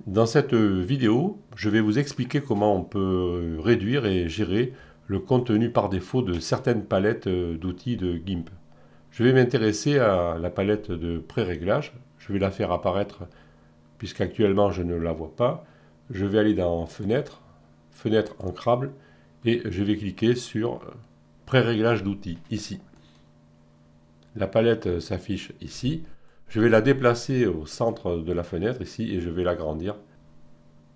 Dans cette vidéo, je vais vous expliquer comment on peut réduire et gérer le contenu par défaut de certaines palettes d'outils de GIMP. Je vais m'intéresser à la palette de pré-réglage. Je vais la faire apparaître puisqu'actuellement je ne la vois pas. Je vais aller dans Fenêtre, Fenêtre ancrable et je vais cliquer sur pré-réglage d'outils ici. La palette s'affiche ici. Je vais la déplacer au centre de la fenêtre ici et je vais l'agrandir.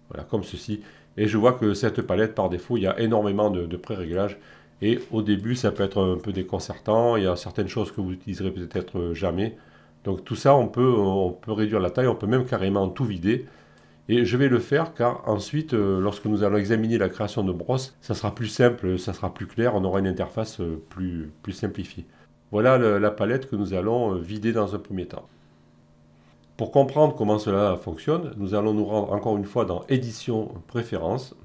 Voilà, comme ceci. Et je vois que cette palette, par défaut, il y a énormément de pré-réglages. Et au début, ça peut être un peu déconcertant. Il y a certaines choses que vous n'utiliserez peut-être jamais. Donc tout ça, on peut réduire la taille. On peut même carrément tout vider. Et je vais le faire car ensuite, lorsque nous allons examiner la création de brosses, ça sera plus simple, ça sera plus clair. On aura une interface plus simplifiée. Voilà la palette que nous allons vider dans un premier temps. Pour comprendre comment cela fonctionne, nous allons nous rendre encore une fois dans Édition Préférences.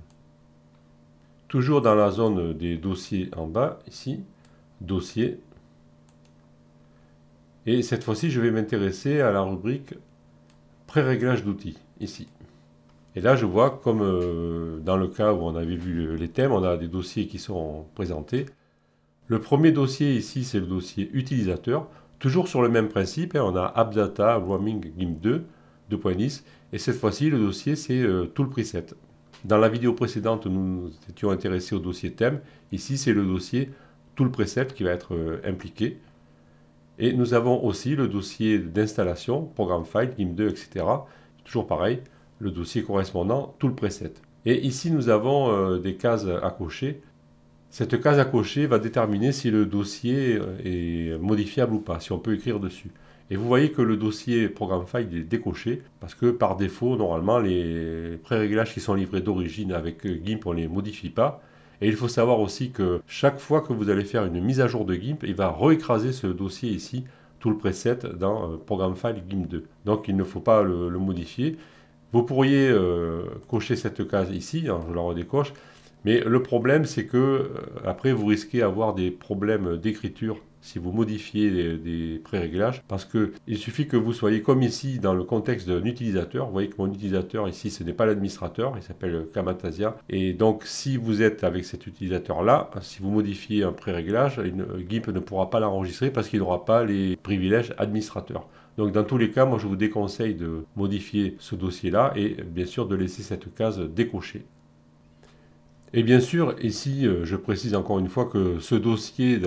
Toujours dans la zone des dossiers en bas, ici, Dossier. Et cette fois-ci, je vais m'intéresser à la rubrique Pré-réglage d'outils, ici. Et là, je vois, comme dans le cas où on avait vu les thèmes, on a des dossiers qui sont présentés. Le premier dossier ici, c'est le dossier utilisateur. Toujours sur le même principe, hein, on a AppData Roaming GIMP 2, 2.10, et cette fois-ci, le dossier, c'est tout le preset. Dans la vidéo précédente, nous étions intéressés au dossier thème. Ici, c'est le dossier tout le preset qui va être impliqué. Et nous avons aussi le dossier d'installation, programme file, GIMP 2, etc. Toujours pareil, le dossier correspondant tout le preset. Et ici, nous avons des cases à cocher. Cette case à cocher va déterminer si le dossier est modifiable ou pas, si on peut écrire dessus. Et vous voyez que le dossier programme file est décoché parce que par défaut, normalement, les pré-réglages qui sont livrés d'origine avec GIMP, on ne les modifie pas. Et il faut savoir aussi que chaque fois que vous allez faire une mise à jour de GIMP, il va réécraser ce dossier ici, tout le preset dans programme file GIMP 2. Donc il ne faut pas le modifier. Vous pourriez cocher cette case ici, hein, je la redécoche. Mais le problème, c'est que après, vous risquez d'avoir des problèmes d'écriture si vous modifiez des pré-réglages, parce qu'il suffit que vous soyez comme ici dans le contexte d'un utilisateur. Vous voyez que mon utilisateur ici, ce n'est pas l'administrateur, il s'appelle Kamatasia. Et donc, si vous êtes avec cet utilisateur-là, si vous modifiez un pré-réglage, GIMP ne pourra pas l'enregistrer parce qu'il n'aura pas les privilèges administrateurs. Donc dans tous les cas, moi je vous déconseille de modifier ce dossier-là et bien sûr de laisser cette case décochée. Et bien sûr, ici, je précise encore une fois que ce dossier,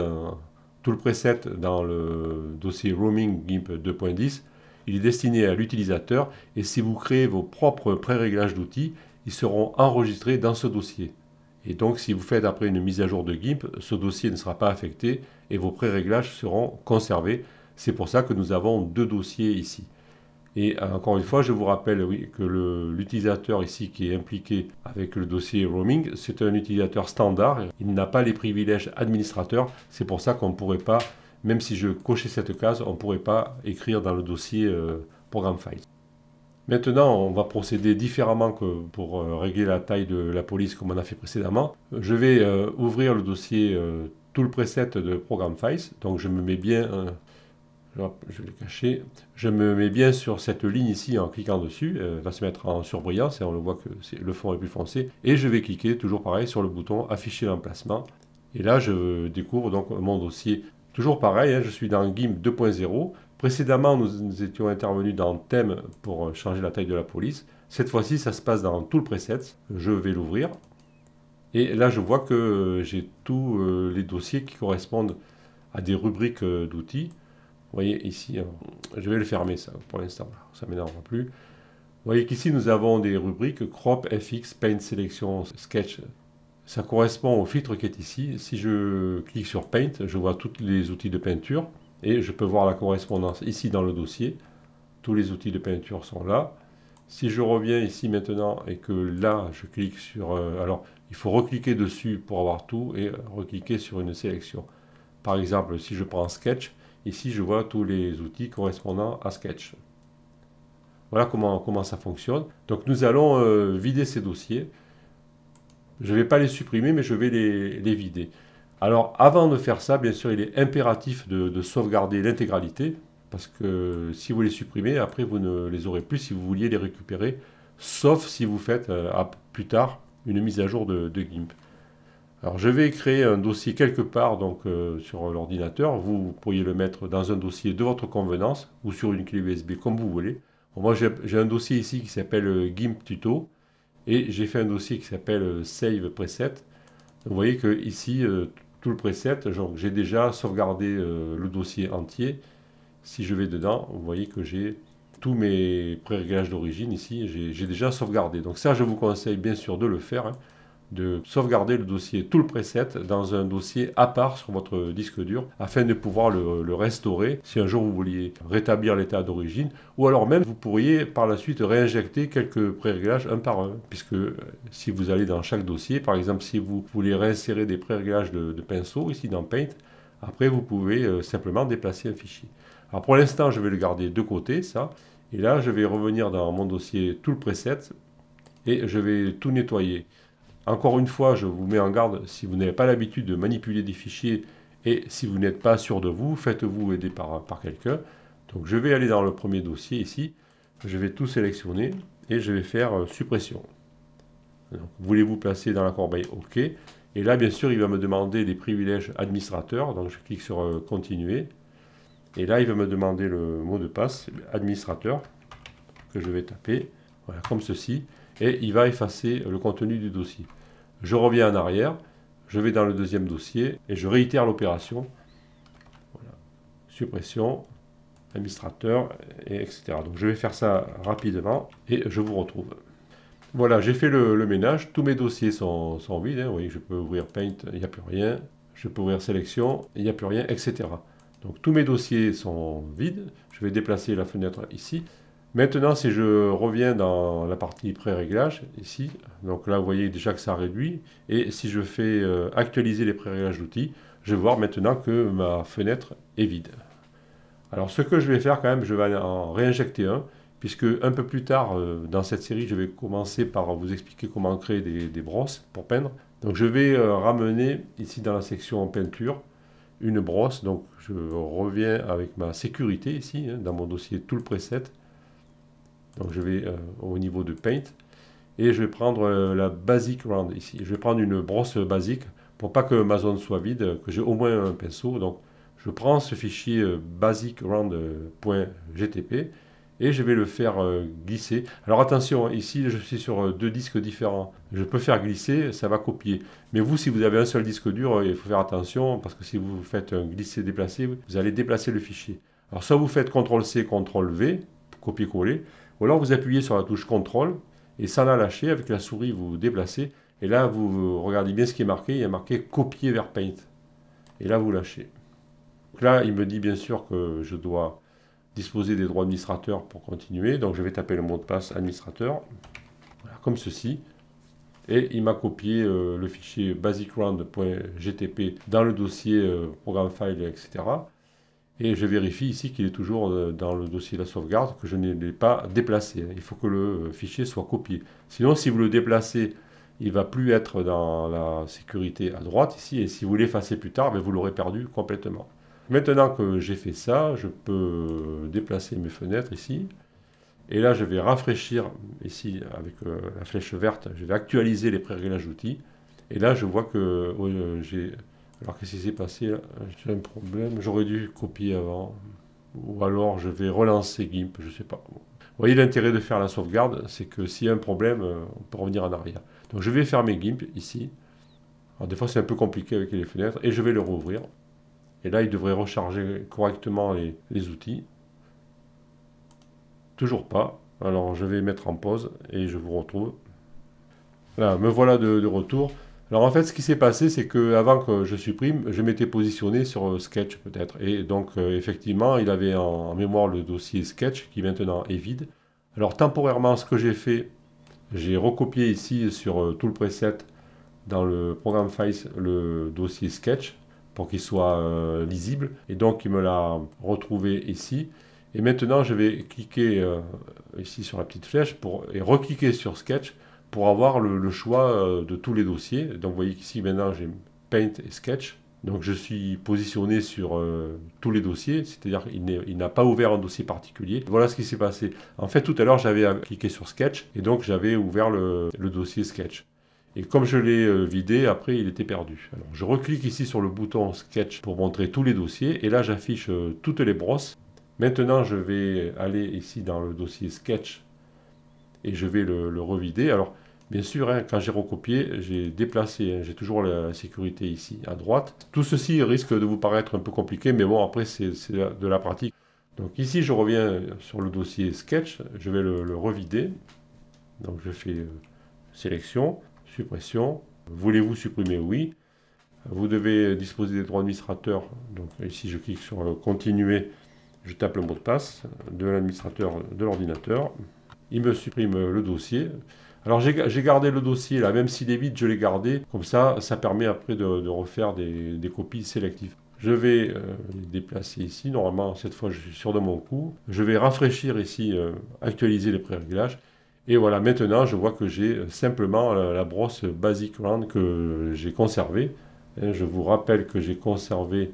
tout le preset dans le dossier Roaming GIMP 2.10, il est destiné à l'utilisateur et si vous créez vos propres pré-réglages d'outils, ils seront enregistrés dans ce dossier. Et donc, si vous faites après une mise à jour de GIMP, ce dossier ne sera pas affecté et vos pré-réglages seront conservés. C'est pour ça que nous avons deux dossiers ici. Et encore une fois, je vous rappelle oui, que l'utilisateur ici qui est impliqué avec le dossier roaming, c'est un utilisateur standard. Il n'a pas les privilèges administrateurs. C'est pour ça qu'on ne pourrait pas, même si je cochais cette case, on ne pourrait pas écrire dans le dossier programme file. Maintenant, on va procéder différemment que pour régler la taille de la police comme on a fait précédemment. Je vais ouvrir le dossier tout le preset de programme files. Donc je me mets bien... je vais le cacher. Je me mets bien sur cette ligne ici en cliquant dessus. Elle va se mettre en surbrillance et on le voit que le fond est plus foncé. Et je vais cliquer toujours pareil sur le bouton afficher l'emplacement. Et là, je découvre donc mon dossier. Toujours pareil, hein, je suis dans GIMP 2.0. Précédemment, nous étions intervenus dans thème pour changer la taille de la police. Cette fois-ci, ça se passe dans tout le preset. Je vais l'ouvrir. Et là, je vois que j'ai tous les dossiers qui correspondent à des rubriques d'outils. Vous voyez ici, je vais le fermer ça pour l'instant, ça ne m'énervera plus. Vous voyez qu'ici nous avons des rubriques Crop, FX, Paint, Sélection, Sketch. Ça correspond au filtre qui est ici. Si je clique sur Paint, je vois tous les outils de peinture et je peux voir la correspondance ici dans le dossier. Tous les outils de peinture sont là. Si je reviens ici maintenant et que là je clique sur... alors il faut recliquer dessus pour avoir tout et recliquer sur une sélection. Par exemple, si je prends Sketch, ici, je vois tous les outils correspondant à Sketch. Voilà comment ça fonctionne. Donc, nous allons vider ces dossiers. Je ne vais pas les supprimer, mais je vais les vider. Alors, avant de faire ça, bien sûr, il est impératif de sauvegarder l'intégralité, parce que si vous les supprimez, après, vous ne les aurez plus si vous vouliez les récupérer sauf si vous faites plus tard une mise à jour de GIMP. Alors je vais créer un dossier quelque part donc, sur l'ordinateur. Vous pourriez le mettre dans un dossier de votre convenance ou sur une clé USB comme vous voulez. Bon, moi j'ai un dossier ici qui s'appelle GIMP Tuto et j'ai fait un dossier qui s'appelle Save Preset. Vous voyez que ici tout le preset, j'ai déjà sauvegardé le dossier entier. Si je vais dedans, vous voyez que j'ai tous mes pré-réglages d'origine ici, j'ai déjà sauvegardé. Donc ça je vous conseille bien sûr de le faire. Hein, de sauvegarder le dossier, tout le preset, dans un dossier à part sur votre disque dur, afin de pouvoir le restaurer si un jour vous vouliez rétablir l'état d'origine, ou alors même vous pourriez par la suite réinjecter quelques pré-réglages un par un, puisque si vous allez dans chaque dossier, par exemple si vous voulez réinsérer des pré-réglages de pinceau, ici dans Paint, après vous pouvez simplement déplacer un fichier. Alors pour l'instant je vais le garder de côté, ça, et là je vais revenir dans mon dossier tout le preset, et je vais tout nettoyer. Encore une fois, je vous mets en garde, si vous n'avez pas l'habitude de manipuler des fichiers et si vous n'êtes pas sûr de vous, faites-vous aider par quelqu'un. Donc je vais aller dans le premier dossier ici, je vais tout sélectionner et je vais faire suppression. Voulez-vous placer dans la corbeille OK. Et là, bien sûr, il va me demander des privilèges administrateurs, donc je clique sur continuer. Et là, il va me demander le mot de passe administrateur que je vais taper, voilà, comme ceci. Et il va effacer le contenu du dossier. Je reviens en arrière, je vais dans le deuxième dossier et je réitère l'opération. Voilà. Suppression, administrateur, etc. Donc je vais faire ça rapidement et je vous retrouve. Voilà, j'ai fait le ménage, tous mes dossiers sont vides. Hein. Vous voyez, je peux ouvrir Paint, il n'y a plus rien. Je peux ouvrir Sélection, il n'y a plus rien, etc. Donc tous mes dossiers sont vides. Je vais déplacer la fenêtre ici. Maintenant, si je reviens dans la partie pré-réglage, ici, donc là, vous voyez déjà que ça réduit. Et si je fais actualiser les pré-réglages d'outils, je vais voir maintenant que ma fenêtre est vide. Alors, ce que je vais faire quand même, je vais en réinjecter un, puisque un peu plus tard dans cette série, je vais commencer par vous expliquer comment créer des brosses pour peindre. Donc, je vais ramener ici dans la section peinture une brosse. Donc, je reviens avec ma sécurité ici, hein, dans mon dossier tout le preset. Donc je vais au niveau de Paint et je vais prendre la Basic Round ici. Je vais prendre une brosse basique pour pas que ma zone soit vide, que j'ai au moins un pinceau. Donc je prends ce fichier basicround.gtp et je vais le faire glisser. Alors attention, ici je suis sur deux disques différents. Je peux faire glisser, ça va copier. Mais vous, si vous avez un seul disque dur, il faut faire attention parce que si vous faites un glisser-déplacer, vous allez déplacer le fichier. Alors soit vous faites CTRL-C, CTRL-V, copier-coller, ou alors vous appuyez sur la touche CTRL et sans la lâcher, avec la souris vous déplacez. Et là vous regardez bien ce qui est marqué, il y a marqué copier vers Paint. Et là vous lâchez. Donc là il me dit bien sûr que je dois disposer des droits administrateurs pour continuer. Donc je vais taper le mot de passe administrateur, voilà, comme ceci. Et il m'a copié le fichier basicround.gtp dans le dossier programme file, etc. Et je vérifie ici qu'il est toujours dans le dossier de la sauvegarde, que je ne l'ai pas déplacé. Il faut que le fichier soit copié. Sinon, si vous le déplacez, il ne va plus être dans la sécurité à droite ici. Et si vous l'effacez plus tard, vous l'aurez perdu complètement. Maintenant que j'ai fait ça, je peux déplacer mes fenêtres ici. Et là, je vais rafraîchir ici avec la flèche verte. Je vais actualiser les pré-réglages d'outils. Et là, je vois que j'ai... Alors qu'est-ce qui s'est passé là? J'ai un problème, j'aurais dû copier avant. Ou alors je vais relancer GIMP, je ne sais pas. Vous voyez l'intérêt de faire la sauvegarde, c'est que s'il y a un problème, on peut revenir en arrière. Donc je vais fermer GIMP ici. Alors des fois c'est un peu compliqué avec les fenêtres. Et je vais le rouvrir. Et là il devrait recharger correctement les outils. Toujours pas. Alors je vais mettre en pause et je vous retrouve. Là, me voilà de retour. Alors en fait, ce qui s'est passé, c'est qu'avant que je supprime, je m'étais positionné sur Sketch peut-être. Et donc effectivement, il avait en mémoire le dossier Sketch qui maintenant est vide. Alors temporairement, ce que j'ai fait, j'ai recopié ici sur tout le preset dans le programme Files le dossier Sketch pour qu'il soit lisible. Et donc il me l'a retrouvé ici. Et maintenant, je vais cliquer ici sur la petite flèche et recliquer sur Sketch pour avoir le choix de tous les dossiers. Donc vous voyez qu'ici maintenant j'ai Paint et Sketch. Donc je suis positionné sur tous les dossiers, c'est-à-dire qu'il n'a pas ouvert un dossier particulier. Voilà ce qui s'est passé. En fait, tout à l'heure, j'avais cliqué sur Sketch, et donc j'avais ouvert le dossier Sketch. Et comme je l'ai vidé, après, il était perdu. Alors, je reclique ici sur le bouton Sketch pour montrer tous les dossiers, et là, j'affiche toutes les brosses. Maintenant, je vais aller ici dans le dossier Sketch, et je vais le revider. Alors, bien sûr, hein, quand j'ai recopié, j'ai déplacé, hein, j'ai toujours la sécurité ici à droite. Tout ceci risque de vous paraître un peu compliqué, mais bon, après, c'est de la pratique. Donc ici, je reviens sur le dossier Sketch, je vais le revider. Donc je fais sélection, suppression. Voulez-vous supprimer? Oui. Vous devez disposer des droits administrateurs. Donc ici, je clique sur continuer, je tape le mot de passe de l'administrateur de l'ordinateur. Il me supprime le dossier. Alors j'ai gardé le dossier là, même s'il est vide, je l'ai gardé. Comme ça permet après de refaire des copies sélectives. Je vais les déplacer ici. Normalement, cette fois, je suis sûr de mon coup. Je vais rafraîchir ici, actualiser les pré-réglages. Et voilà, maintenant, je vois que j'ai simplement la brosse Basic Round que j'ai conservée. Et je vous rappelle que j'ai conservé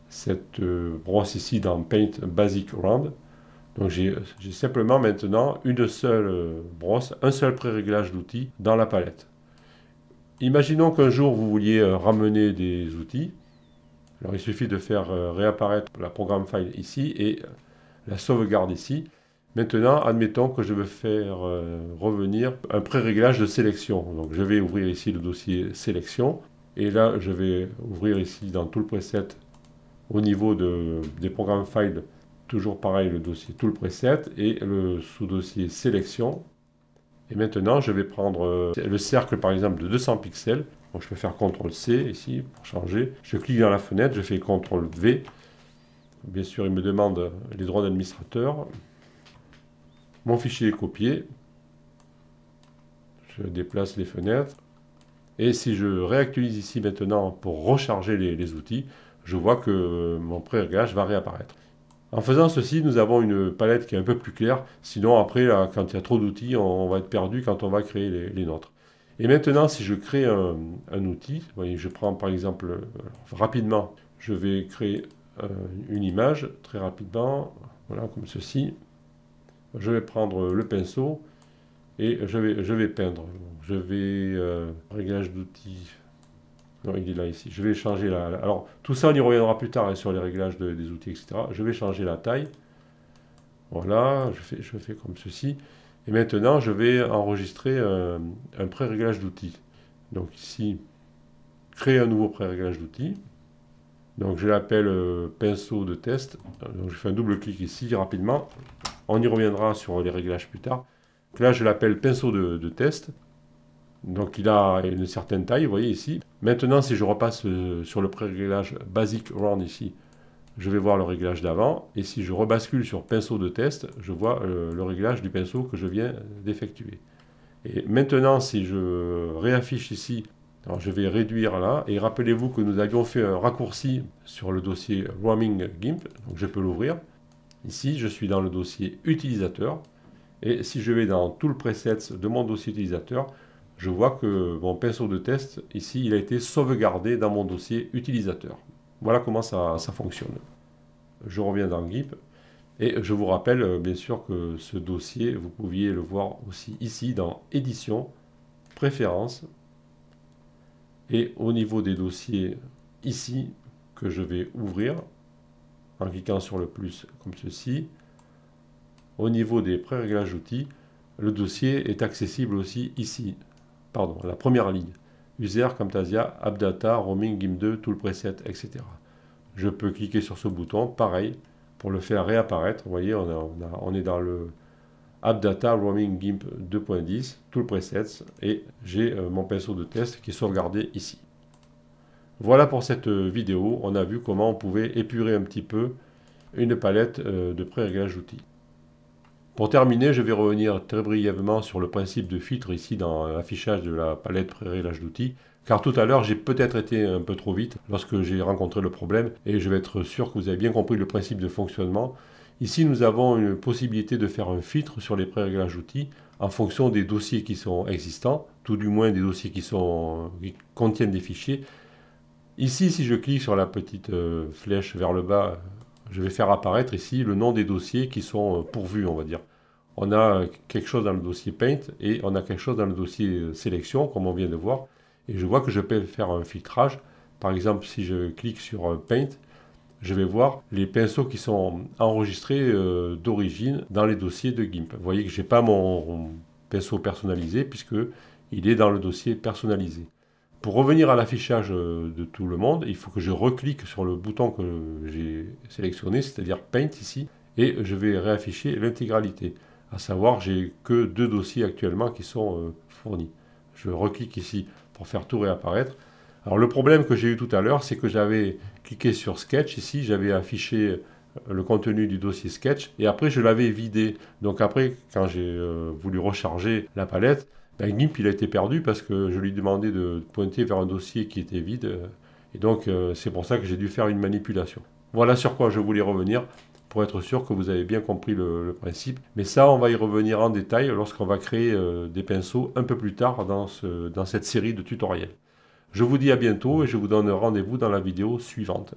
cette brosse ici dans Paint Basic Round. Donc j'ai simplement maintenant une seule brosse, un seul pré-réglage d'outils dans la palette. Imaginons qu'un jour vous vouliez ramener des outils. Alors il suffit de faire réapparaître la programme file ici et la sauvegarde ici. Maintenant, admettons que je veux faire revenir un pré-réglage de sélection. Donc je vais ouvrir ici le dossier sélection. Et là, je vais ouvrir ici dans tout le preset au niveau des programmes file. Toujours pareil, le dossier tout le preset et le sous-dossier sélection. Et maintenant, je vais prendre le cercle, par exemple, de 200 pixels. Donc, je peux faire CTRL-C ici pour changer. Je clique dans la fenêtre, je fais CTRL-V. Bien sûr, il me demande les droits d'administrateur. Mon fichier est copié. Je déplace les fenêtres. Et si je réactualise ici maintenant pour recharger les outils, je vois que mon pré-réglage va réapparaître. En faisant ceci, nous avons une palette qui est un peu plus claire. Sinon, après, là, quand il y a trop d'outils, on va être perdu quand on va créer les nôtres. Et maintenant, si je crée un outil, vous voyez, je prends par exemple, rapidement, je vais créer une image, très rapidement, voilà, comme ceci. Je vais prendre le pinceau et je vais peindre. Je vais, réglage d'outils. Non, il est là ici. Je vais changer alors, tout ça, on y reviendra plus tard hein, sur les réglages des outils, etc. Je vais changer la taille. Voilà, je fais comme ceci. Et maintenant, je vais enregistrer un pré-réglage d'outils. Donc ici, créer un nouveau pré-réglage d'outils. Donc je l'appelle pinceau de test. Donc je fais un double clic ici rapidement. On y reviendra sur les réglages plus tard. Donc là, je l'appelle pinceau de test. Donc il a une certaine taille, vous voyez ici. Maintenant, si je repasse sur le pré-réglage Basic Round ici, je vais voir le réglage d'avant. Et si je rebascule sur pinceau de test, je vois le réglage du pinceau que je viens d'effectuer. Et maintenant, si je réaffiche ici, alors je vais réduire là. Et rappelez-vous que nous avions fait un raccourci sur le dossier Roaming GIMP. Donc je peux l'ouvrir. Ici, je suis dans le dossier utilisateur. Et si je vais dans tout le preset de mon dossier utilisateur, je vois que mon pinceau de test, ici, il a été sauvegardé dans mon dossier utilisateur. Voilà comment ça fonctionne. Je reviens dans GIMP et je vous rappelle bien sûr que ce dossier, vous pouviez le voir aussi ici dans Édition, Préférences et au niveau des dossiers ici que je vais ouvrir en cliquant sur le plus comme ceci. Au niveau des pré-réglages outils, le dossier est accessible aussi ici. Pardon, la première ligne. User, Camtasia, AppData, Roaming, GIMP2, Tool Preset, etc. Je peux cliquer sur ce bouton, pareil, pour le faire réapparaître. Vous voyez, on est dans le AppData, Roaming, GIMP 2.10, Tool Presets, et j'ai mon pinceau de test qui est sauvegardé ici. Voilà pour cette vidéo. On a vu comment on pouvait épurer un petit peu une palette de pré-réglage d'outils. Pour terminer, je vais revenir très brièvement sur le principe de filtre ici dans l'affichage de la palette pré-réglage d'outils, car tout à l'heure j'ai peut-être été un peu trop vite lorsque j'ai rencontré le problème et je vais être sûr que vous avez bien compris le principe de fonctionnement. Ici nous avons une possibilité de faire un filtre sur les pré-réglages d'outils en fonction des dossiers qui sont existants, tout du moins des dossiers qui contiennent des fichiers. Ici, si je clique sur la petite flèche vers le bas, je vais faire apparaître ici le nom des dossiers qui sont pourvus, on va dire. On a quelque chose dans le dossier Paint et on a quelque chose dans le dossier Sélection, comme on vient de voir. Et je vois que je peux faire un filtrage. Par exemple, si je clique sur Paint, je vais voir les pinceaux qui sont enregistrés d'origine dans les dossiers de GIMP. Vous voyez que je n'ai pas mon pinceau personnalisé puisque il est dans le dossier personnalisé. Pour revenir à l'affichage de tout le monde, il faut que je reclique sur le bouton que j'ai sélectionné, c'est-à-dire Paint ici, et je vais réafficher l'intégralité. À savoir, j'ai que 2 dossiers actuellement qui sont fournis. Je reclique ici pour faire tout réapparaître. Alors le problème que j'ai eu tout à l'heure, c'est que j'avais cliqué sur Sketch ici, j'avais affiché le contenu du dossier Sketch, et après je l'avais vidé. Donc après, quand j'ai voulu recharger la palette, ben, GIMP il a été perdu parce que je lui demandais de pointer vers un dossier qui était vide, et donc c'est pour ça que j'ai dû faire une manipulation. Voilà sur quoi je voulais revenir, pour être sûr que vous avez bien compris le principe. Mais ça, on va y revenir en détail lorsqu'on va créer des pinceaux un peu plus tard dans cette série de tutoriels. Je vous dis à bientôt et je vous donne rendez-vous dans la vidéo suivante.